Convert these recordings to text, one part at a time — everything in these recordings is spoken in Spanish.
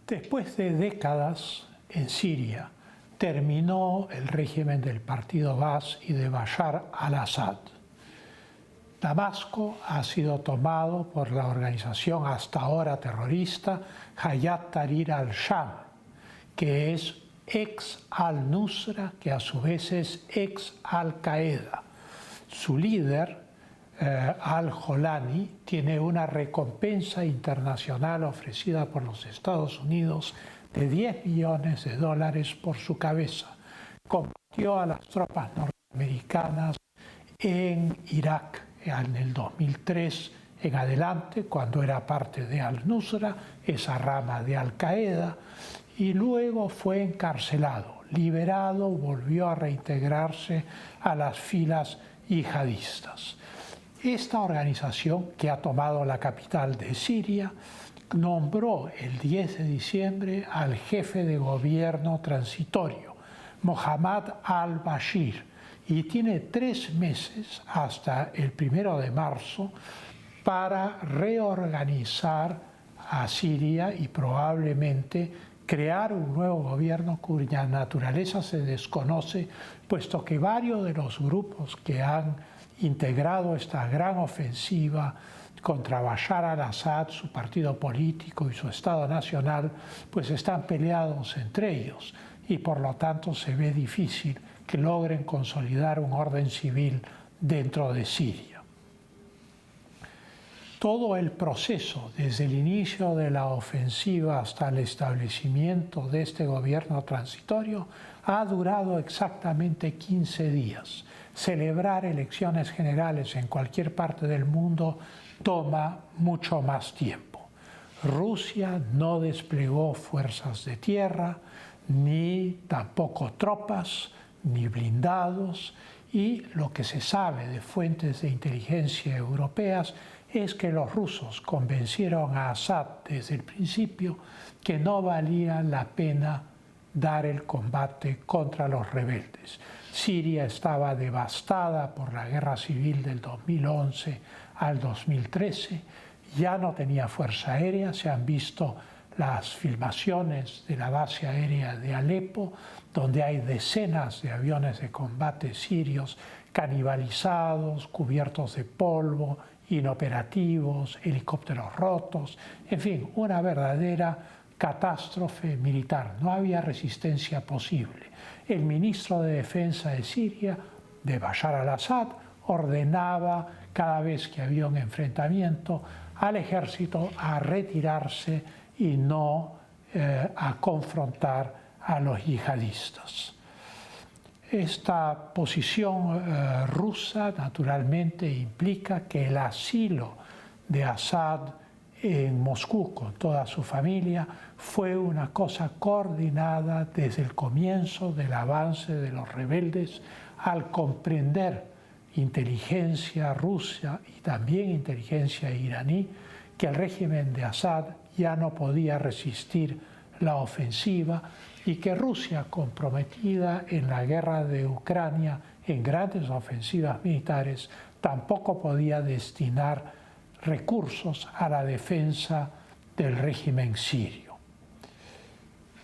Después de décadas en Siria, terminó el régimen del partido Baas y de Bashar al-Assad. Damasco ha sido tomado por la organización hasta ahora terrorista Hayat Tahrir al-Sham, que es ex al-Nusra, que a su vez es ex al-Qaeda. Su líder, al-Jolani, tiene una recompensa internacional ofrecida por los Estados Unidos de $10 millones por su cabeza. Combatió a las tropas norteamericanas en Irak en el 2003 en adelante, cuando era parte de al-Nusra, esa rama de al-Qaeda, y luego fue encarcelado. Liberado, volvió a reintegrarse a las filas yihadistas. Esta organización, que ha tomado la capital de Siria, nombró el 10 de diciembre al jefe de gobierno transitorio, Mohammad al-Bashir, y tiene 3 meses hasta el 1 de marzo para reorganizar a Siria y probablemente crear un nuevo gobierno cuya naturaleza se desconoce, puesto que varios de los grupos que han integrado esta gran ofensiva contra Bashar al-Assad, su partido político y su Estado nacional, pues están peleados entre ellos y por lo tanto se ve difícil que logren consolidar un orden civil dentro de Siria. Todo el proceso, desde el inicio de la ofensiva hasta el establecimiento de este gobierno transitorio, ha durado exactamente 15 días. Celebrar elecciones generales en cualquier parte del mundo toma mucho más tiempo. Rusia no desplegó fuerzas de tierra, ni tampoco tropas, ni blindados, y lo que se sabe de fuentes de inteligencia europeas es que los rusos convencieron a Assad desde el principio que no valía la pena dar el combate contra los rebeldes. Siria estaba devastada por la guerra civil del 2011 al 2013, ya no tenía fuerza aérea, se han visto las filmaciones de la base aérea de Alepo, donde hay decenas de aviones de combate sirios canibalizados, cubiertos de polvo, inoperativos, helicópteros rotos, en fin, una verdadera catástrofe militar. No había resistencia posible. El ministro de Defensa de Siria, de Bashar al-Assad, ordenaba cada vez que había un enfrentamiento al ejército a retirarse y no a confrontar a los yihadistas. Esta posición rusa naturalmente implica que el asilo de Assad en Moscú con toda su familia fue una cosa coordinada desde el comienzo del avance de los rebeldes, al comprender inteligencia rusa y también inteligencia iraní que el régimen de Assad ya no podía resistir la ofensiva y que Rusia, comprometida en la guerra de Ucrania en grandes ofensivas militares, tampoco podía destinar recursos a la defensa del régimen sirio.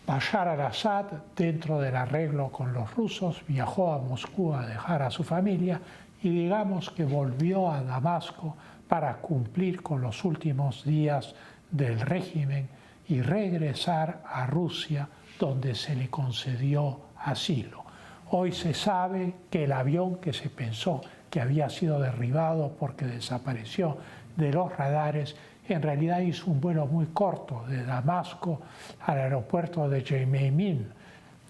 Bashar al-Assad, dentro del arreglo con los rusos, viajó a Moscú a dejar a su familia y digamos que volvió a Damasco para cumplir con los últimos días del régimen y regresar a Rusia, donde se le concedió asilo. Hoy se sabe que el avión que se pensó que había sido derribado porque desapareció de los radares, en realidad hizo un vuelo muy corto de Damasco al aeropuerto de Yemeimin,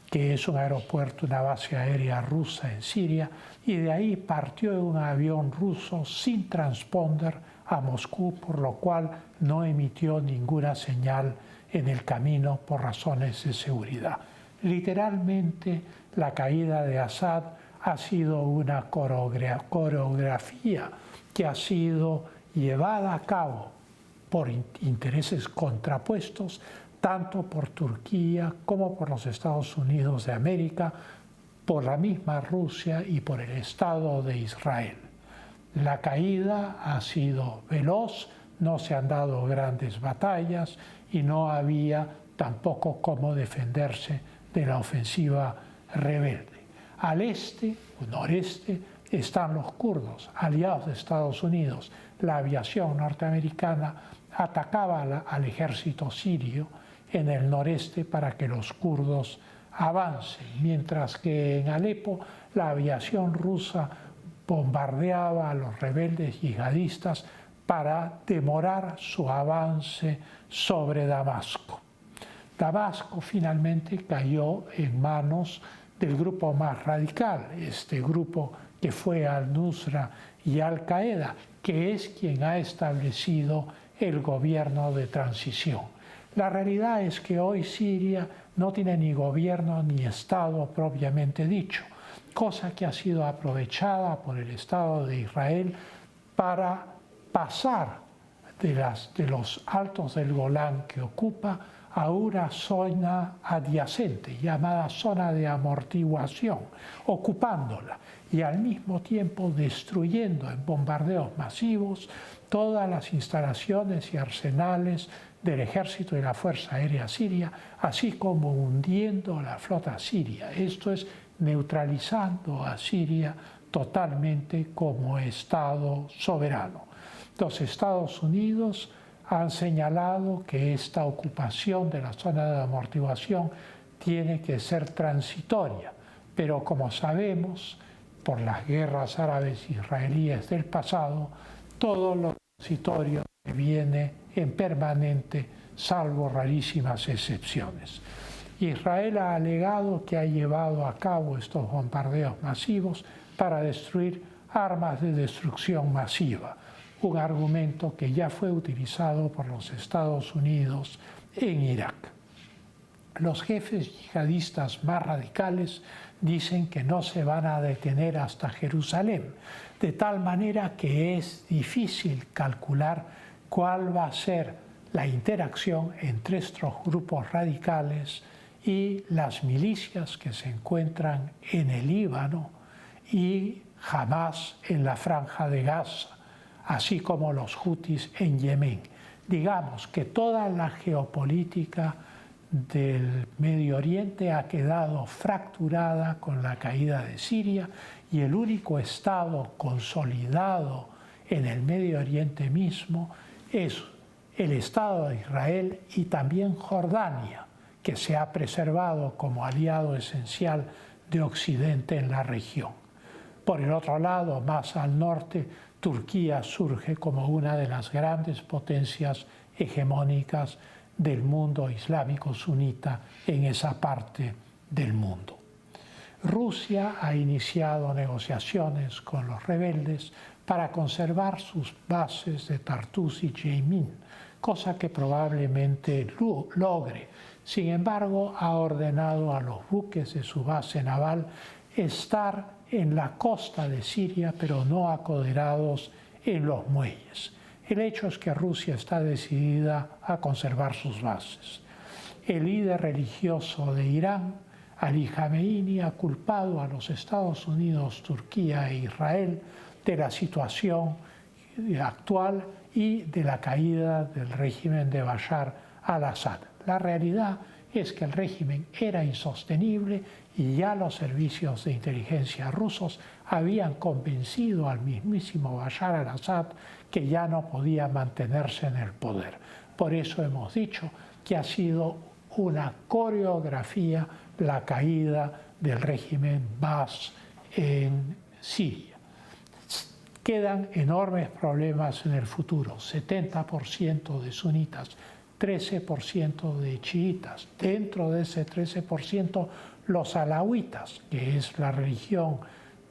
que es un aeropuerto, una base aérea rusa en Siria, y de ahí partió en un avión ruso sin transponder a Moscú, por lo cual no emitió ninguna señal en el camino por razones de seguridad. Literalmente, la caída de Assad ha sido una coreografía que ha sido llevada a cabo por intereses contrapuestos, tanto por Turquía como por los Estados Unidos de América, por la misma Rusia y por el Estado de Israel. La caída ha sido veloz, no se han dado grandes batallas y no había tampoco cómo defenderse de la ofensiva rebelde. Al este o noreste están los kurdos, aliados de Estados Unidos. La aviación norteamericana atacaba al ejército sirio en el noreste para que los kurdos avancen, mientras que en Alepo la aviación rusa bombardeaba a los rebeldes yihadistas para demorar su avance sobre Damasco. Damasco finalmente cayó en manos del grupo más radical, este grupo que fue al-Nusra y Al-Qaeda, que es quien ha establecido el gobierno de transición. La realidad es que hoy Siria no tiene ni gobierno ni Estado propiamente dicho, cosa que ha sido aprovechada por el Estado de Israel para pasar de los altos del Golán que ocupa a una zona adyacente llamada zona de amortiguación, ocupándola y al mismo tiempo destruyendo en bombardeos masivos todas las instalaciones y arsenales del ejército y la Fuerza Aérea Siria, así como hundiendo la flota siria. Esto es neutralizando a Siria totalmente como Estado soberano. Los Estados Unidos han señalado que esta ocupación de la zona de amortiguación tiene que ser transitoria, pero como sabemos, por las guerras árabes israelíes del pasado, todo lo transitorio viene en permanente, salvo rarísimas excepciones. Israel ha alegado que ha llevado a cabo estos bombardeos masivos para destruir armas de destrucción masiva, un argumento que ya fue utilizado por los Estados Unidos en Irak. Los jefes yihadistas más radicales dicen que no se van a detener hasta Jerusalén, de tal manera que es difícil calcular cuál va a ser la interacción entre estos grupos radicales y las milicias que se encuentran en el Líbano y Hamás en la Franja de Gaza, así como los hutis en Yemen. Digamos que toda la geopolítica del Medio Oriente ha quedado fracturada con la caída de Siria y el único Estado consolidado en el Medio Oriente mismo es el Estado de Israel y también Jordania, que se ha preservado como aliado esencial de Occidente en la región. Por el otro lado, más al norte, Turquía surge como una de las grandes potencias hegemónicas del mundo islámico sunita en esa parte del mundo. Rusia ha iniciado negociaciones con los rebeldes para conservar sus bases de Tartus y Jeimin, cosa que probablemente logre. Sin embargo, ha ordenado a los buques de su base naval estar en la costa de Siria, pero no acoderados en los muelles. El hecho es que Rusia está decidida a conservar sus bases. El líder religioso de Irán, Ali Khamenei, ha culpado a los Estados Unidos, Turquía e Israel de la situación actual y de la caída del régimen de Bashar al-Assad. La realidad es que el régimen era insostenible y ya los servicios de inteligencia rusos habían convencido al mismísimo Bashar al-Assad que ya no podía mantenerse en el poder. Por eso hemos dicho que ha sido una coreografía la caída del régimen Baas en Siria. Quedan enormes problemas en el futuro, 70% de sunitas, 13% de chiitas. Dentro de ese 13%, los alawitas, que es la religión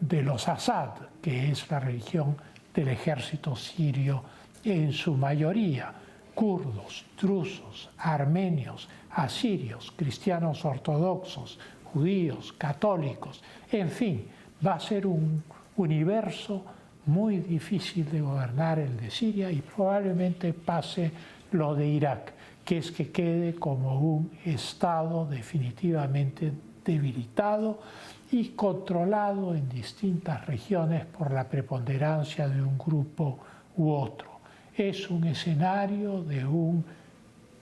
de los Assad, que es la religión del ejército sirio en su mayoría, kurdos, drusos, armenios, asirios, cristianos ortodoxos, judíos, católicos, en fin, va a ser un universo muy difícil de gobernar el de Siria y probablemente pase lo de Irak, que es que quede como un Estado definitivamente debilitado y controlado en distintas regiones por la preponderancia de un grupo u otro. Es un escenario de un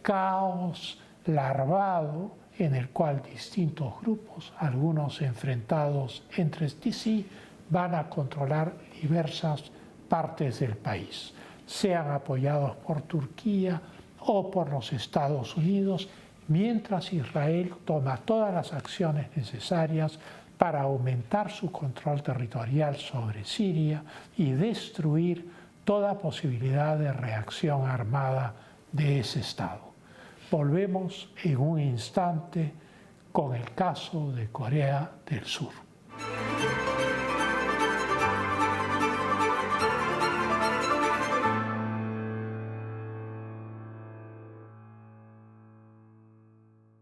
caos larvado en el cual distintos grupos, algunos enfrentados entre sí, van a controlar diversas partes del país, sean apoyados por Turquía o por los Estados Unidos, mientras Israel toma todas las acciones necesarias para aumentar su control territorial sobre Siria y destruir toda posibilidad de reacción armada de ese Estado. Volvemos en un instante con el caso de Corea del Sur.